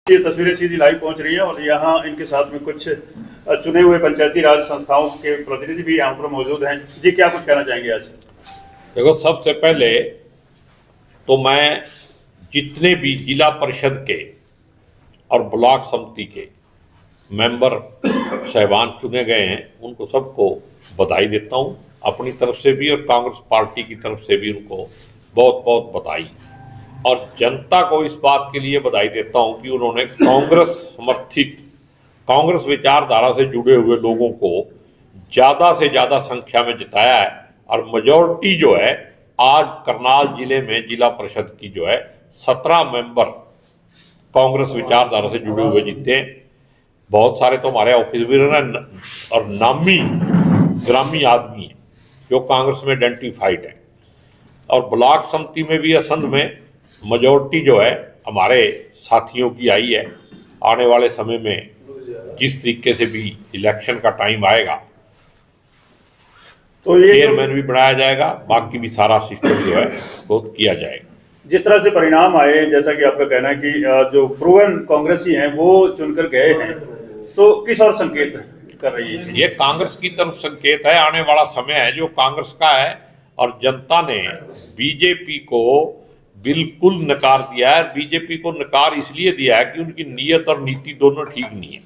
ये तस्वीरें सीधी लाइव पहुंच रही हैं और यहाँ इनके साथ में कुछ चुने हुए पंचायती राज संस्थाओं के प्रतिनिधि भी यहाँ पर मौजूद हैं। जी, क्या कुछ कहना चाहेंगे आज? देखो, सबसे पहले तो मैं जितने भी जिला परिषद के और ब्लॉक समिति के मेंबर साहिबान चुने गए हैं उनको सबको बधाई देता हूं, अपनी तरफ से भी और कांग्रेस पार्टी की तरफ से भी उनको बहुत बहुत बधाई। और जनता को इस बात के लिए बधाई देता हूं कि उन्होंने कांग्रेस समर्थित, कांग्रेस विचारधारा से जुड़े हुए लोगों को ज़्यादा से ज़्यादा संख्या में जिताया है। और मेजॉरिटी जो है आज करनाल जिले में जिला परिषद की जो है 17 मेंबर कांग्रेस विचारधारा से जुड़े हुए जीते हैं। बहुत सारे तो हमारे ऑफिस भी और नामी ग्रामीण आदमी हैं जो कांग्रेस में आइडेंटिफाइड है। और ब्लॉक समिति में भी असंध में मेजॉरिटी जो है हमारे साथियों की आई है। आने वाले समय में जिस तरीके से भी इलेक्शन का टाइम आएगा तो ये चेयरमैन भी बनाया जाएगा, बाकी भी सारा सिस्टम जो है वो किया जाएगा। जिस तरह से परिणाम आए, जैसा कि आपका कहना है कि जो प्रूवन कांग्रेसी हैं वो चुनकर गए हैं, तो किस और संकेत कर रही है? ये कांग्रेस की तरफ संकेत है। आने वाला समय है जो कांग्रेस का है और जनता ने बीजेपी को बिल्कुल नकार दिया है। बीजेपी को नकार इसलिए दिया है कि उनकी नीयत और नीति दोनों ठीक नहीं है।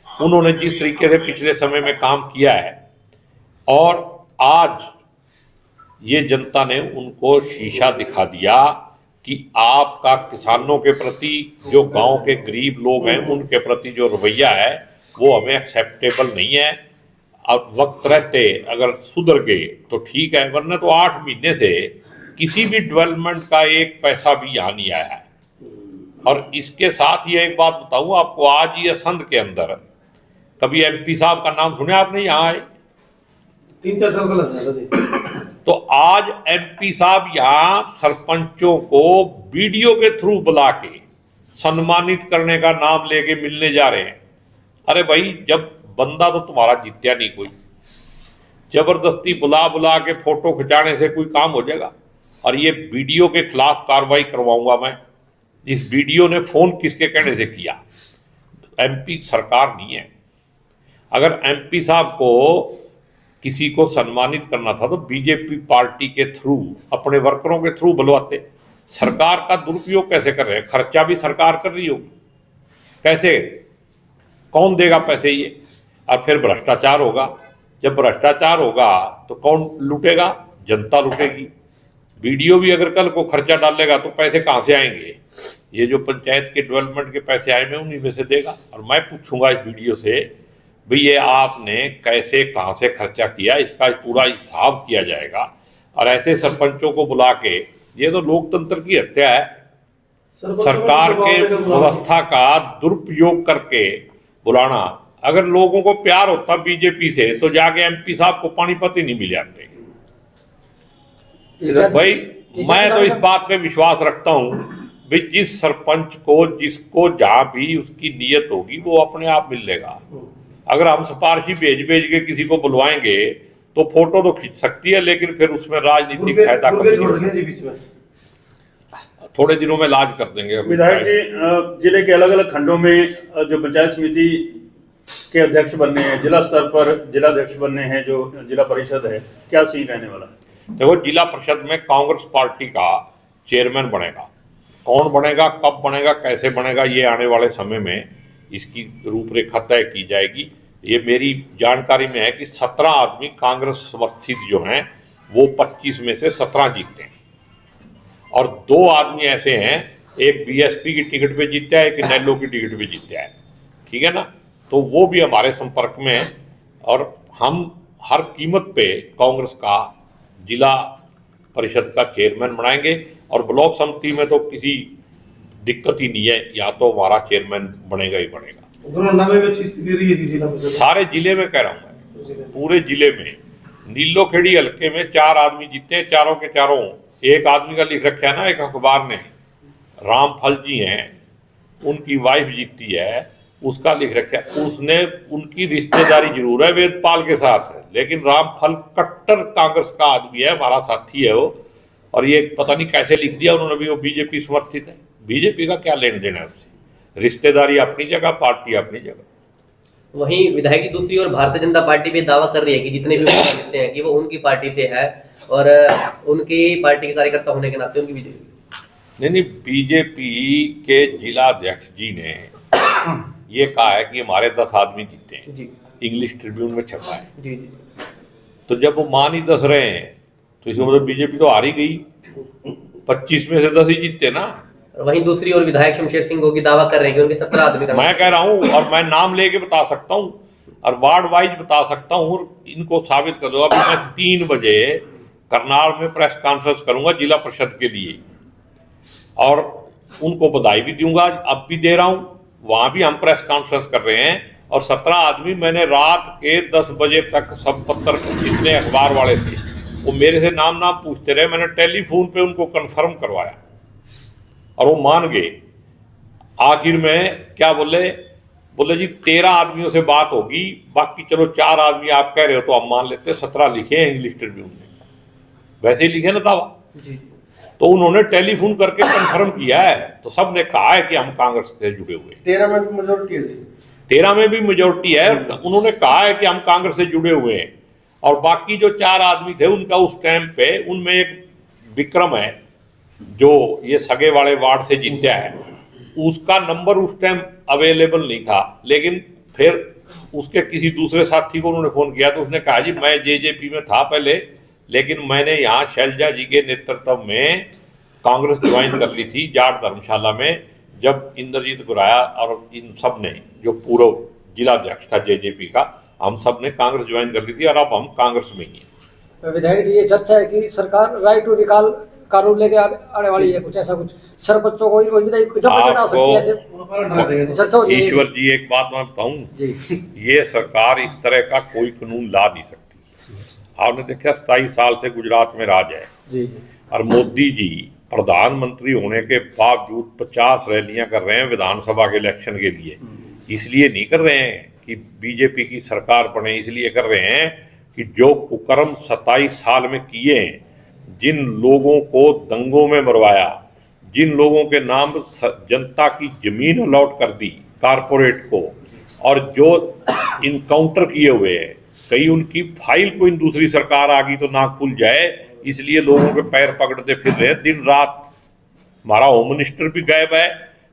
उन्होंने जिस तरीके से पिछले समय में काम किया है और आज ये जनता ने उनको शीशा दिखा दिया कि आपका किसानों के प्रति, जो गांव के गरीब लोग हैं उनके प्रति जो रवैया है वो हमें एक्सेप्टेबल नहीं है। अब वक्त रहते अगर सुधर गए तो ठीक है, वरना तो 8 महीने से किसी भी डेवलपमेंट का एक पैसा भी यहाँ नहीं आया है। और इसके साथ ये एक बात बताऊँ आपको, आज ये संध के अंदर कभी एमपी साहब का नाम सुने आपने? यहाँ आए 3-4 साल का लग जाता। तो आज एमपी साहब यहाँ सरपंचों को वीडियो के थ्रू बुला के सम्मानित करने का नाम लेके मिलने जा रहे हैं। अरे भाई, जब बंदा तो तुम्हारा जीत्या नहीं, कोई जबरदस्ती बुला बुला के फोटो खिंचाने से कोई काम हो जाएगा? और ये वीडियो के खिलाफ कार्रवाई करवाऊंगा मैं। इस वीडियो ने फोन किसके कहने से किया? एमपी सरकार नहीं है। अगर एमपी साहब को किसी को सम्मानित करना था तो बीजेपी पार्टी के थ्रू, अपने वर्करों के थ्रू बुलवाते। सरकार का दुरुपयोग कैसे कर रहे हैं? खर्चा भी सरकार कर रही होगी, कैसे, कौन देगा पैसे ये? और फिर भ्रष्टाचार होगा। जब भ्रष्टाचार होगा तो कौन लूटेगा? जनता लूटेगी। वीडियो भी अगर कल को खर्चा डालेगा तो पैसे कहाँ से आएंगे? ये जो पंचायत के डेवलपमेंट के पैसे आए मैं उन्हीं में से देगा। और मैं पूछूंगा इस वीडियो से, भाई ये आपने कैसे, कहाँ से खर्चा किया, इसका पूरा हिसाब किया जाएगा। और ऐसे सरपंचों को बुला के, ये तो लोकतंत्र की हत्या है। सरकार के व्यवस्था का दुरुपयोग करके बुलाना। अगर लोगों को प्यार होता बीजेपी से तो जाके एमपी साहब को पानीपत ही नहीं मिल जाते। भाई मैं तो इस बात पे विश्वास रखता हूँ, भाई जिस सरपंच को, जिसको जहाँ भी उसकी नीयत होगी वो अपने आप मिल लेगा। अगर हम सिफारिशी भेज भेज के किसी को बुलवाएंगे तो फोटो तो खींच सकती है, लेकिन फिर उसमें राजनीतिक फायदा थोड़े दिनों में लाज कर देंगे। विधायक जी, जिले के अलग अलग खंडों में जो पंचायत समिति के अध्यक्ष बनने हैं, जिला स्तर पर जिला अध्यक्ष बनने हैं, जो जिला परिषद है, क्या सीन रहने वाला है? देखो, जिला परिषद में कांग्रेस पार्टी का चेयरमैन बनेगा। कौन बनेगा, कब बनेगा, कैसे बनेगा, ये आने वाले समय में इसकी रूपरेखा तय की जाएगी। ये मेरी जानकारी में है कि 17 आदमी कांग्रेस समर्थित जो हैं वो 25 में से 17 जीतते हैं। और 2 आदमी ऐसे हैं, एक बीएसपी की टिकट पे जीता है, एक नेल्लो की टिकट पे जीता है, ठीक है ना? तो वो भी हमारे संपर्क में है। और हम हर कीमत पे कांग्रेस का जिला परिषद का चेयरमैन बनाएंगे। और ब्लॉक समिति में तो किसी दिक्कत ही नहीं है, या तो हमारा चेयरमैन बनेगा ही बनेगा। में भी अच्छी स्थिति रही है जिला परिषद, सारे जिले में कह रहा हूँ मैं, पूरे जिले में। नीलो खेड़ी हल्के में 4 आदमी जीते हैं, चारों के चारों। एक आदमी का लिख रखा है ना एक अखबार ने, रामफल जी हैं, उनकी वाइफ जीती है, उसका लिख रखा है। उसने, उनकी रिश्तेदारी जरूर है वेदपाल के साथ, लेकिन रामफल कट्टर कांग्रेस का आदमी है, हमारा साथी है वो। और ये पता नहीं कैसे लिख दिया उन्होंने भी, वो बीजेपी समर्थित है। बीजेपी का क्या लेन देन है उससे? रिश्तेदारी अपनी जगह, पार्टी अपनी जगह। वहीं विधायक जी दूसरी ओर भारतीय जनता पार्टी भी दावा कर रही है कि जितने भी विधायक जीतते हैं कि वो उनकी पार्टी से है और उनकी पार्टी के कार्यकर्ता होने के नाते उनकी विजय हुई। नहीं, बीजेपी के जिला अध्यक्ष जी ने ये कहा है कि हमारे 10 आदमी जीते हैं, जी इंग्लिश ट्रिब्यून में छपा है। जी जी तो जब वो मान ही 10 रहे हैं तो इसका मतलब बीजेपी तो हार ही गई, 25 में से 10 ही जीतते ना। और वहीं दूसरी ओर विधायक शमशेर सिंह गोगी दावा कर रहे हैं कि उनके 17 आदमी का मैं कह रहा हूं, और मैं नाम लेके बता सकता हूं और वार्ड वाइज बता सकता हूं, और इनको साबित कर दो। अभी मैं 3 बजे करनाल में प्रेस कॉन्फ्रेंस करूंगा जिला परिषद के लिए, और उनको बधाई भी दूंगा, अब भी दे रहा हूं। वहां भी हम प्रेस कॉन्फ्रेंस कर रहे हैं, और 17 आदमी मैंने रात के 10 बजे तक सब पत्र जितने अखबार वाले थे वो मेरे से नाम पूछते रहे, मैंने टेलीफोन पे उनको कंफर्म करवाया और वो मान गए। आखिर में क्या बोले जी 13 आदमियों से बात होगी, बाकी चलो 4 आदमी आप कह रहे हो तो हम मान लेते, 17 लिखे हैं इंग्लिश ट्रिब्यून में, वैसे ही लिखे ना दावा जी। तो उन्होंने टेलीफोन करके कंफर्म किया है, तो सब ने कहा है कि हम कांग्रेस से जुड़े हुए हैं। 13 में भी मेजोरिटी है। 13 में भी मेजोरिटी है, उन्होंने कहा है कि हम कांग्रेस से जुड़े हुए हैं। और बाकी जो 4 आदमी थे उनका उस टाइम पे, उनमें एक विक्रम है जो ये सगे वाले वार्ड से जीता है, उसका नंबर उस टाइम अवेलेबल नहीं था, लेकिन फिर उसके किसी दूसरे साथी को उन्होंने फोन किया तो उसने कहा जी मैं जेजेपी में था पहले, लेकिन मैंने यहाँ शैलजा जी के नेतृत्व में कांग्रेस ज्वाइन कर ली थी जाट धर्मशाला में, जब इंद्रजीत गुराया और इन सब ने, जो पूर्व जिला अध्यक्ष था जेजेपी का, हम सब ने कांग्रेस ज्वाइन कर ली थी और अब हम कांग्रेस में ही हैं। विधायक जी ये चर्चा है कि सरकार राइट टू रिकॉल कानून लेके आने वाली है, कुछ ऐसा कुछ सरपंचों को विधायक जब तक हटा सकती है, ऐसे चर्चा हो रही है। ईश्वर जी एक बात मैं बताऊं जी, ये सरकार इस तरह का कोई कानून ला नहीं सकती। आपने देखा 27 साल से गुजरात में राज है जी, और मोदी जी प्रधानमंत्री होने के बावजूद 50 रैलियां कर रहे हैं विधानसभा के इलेक्शन के लिए। इसलिए नहीं कर रहे हैं कि बीजेपी की सरकार बने, इसलिए कर रहे हैं कि जो कुकर्म 27 साल में किए हैं, जिन लोगों को दंगों में मरवाया, जिन लोगों के नाम जनता की जमीन अलॉट कर दी कारपोरेट को, और जो इनकाउंटर किए हुए हैं, कहीं उनकी फाइल कोई दूसरी सरकार आ गई तो ना खुल जाए, इसलिए लोगों के पैर पकड़ते फिर रहे हैं दिन रात। हमारा होम मिनिस्टर भी गायब है,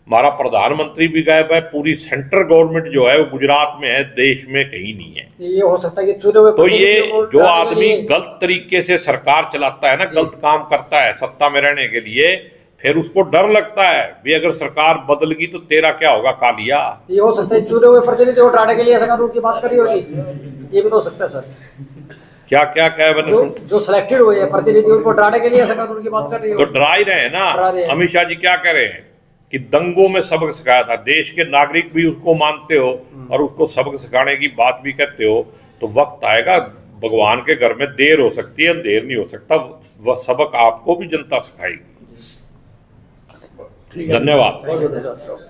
हमारा प्रधानमंत्री भी गायब है, पूरी सेंट्रल गवर्नमेंट जो है वो गुजरात में है, देश में कहीं नहीं है। ये हो सकता है कि चुने हुए तो ये प्रतिनिधियों को जो हटाने के आदमी लिए- गलत तरीके से सरकार चलाता है ना, गलत काम करता है सत्ता में रहने के लिए, फिर उसको डर लगता है भी अगर सरकार बदल गई तो तेरा क्या होगा कालिया। ये हो सकता है चुने हुए प्रतिनिधियों को हटाने के लिए ऐसा कानून की बात करी होगी, ये भी तो हो सकता है सर। क्या क्या क्या मैंने जो सिलेक्टेड हुए हैं प्रतिनिधि उनको हटाने के लिए ऐसा कानून की बात कर रही तो हो। डरा ही रहे हैं ना। डरा रहे हैं। अमित शाह जी क्या कह रहे हैं कि दंगों में सबक सिखाया था, देश के नागरिक भी उसको मानते हो और उसको सबक सिखाने की बात भी करते हो, तो वक्त आएगा भगवान के घर में देर हो सकती है, देर नहीं हो सकता, वह सबक आपको भी जनता सिखाएगी। धन्यवाद। बहुत बहुत धन्यवाद सर।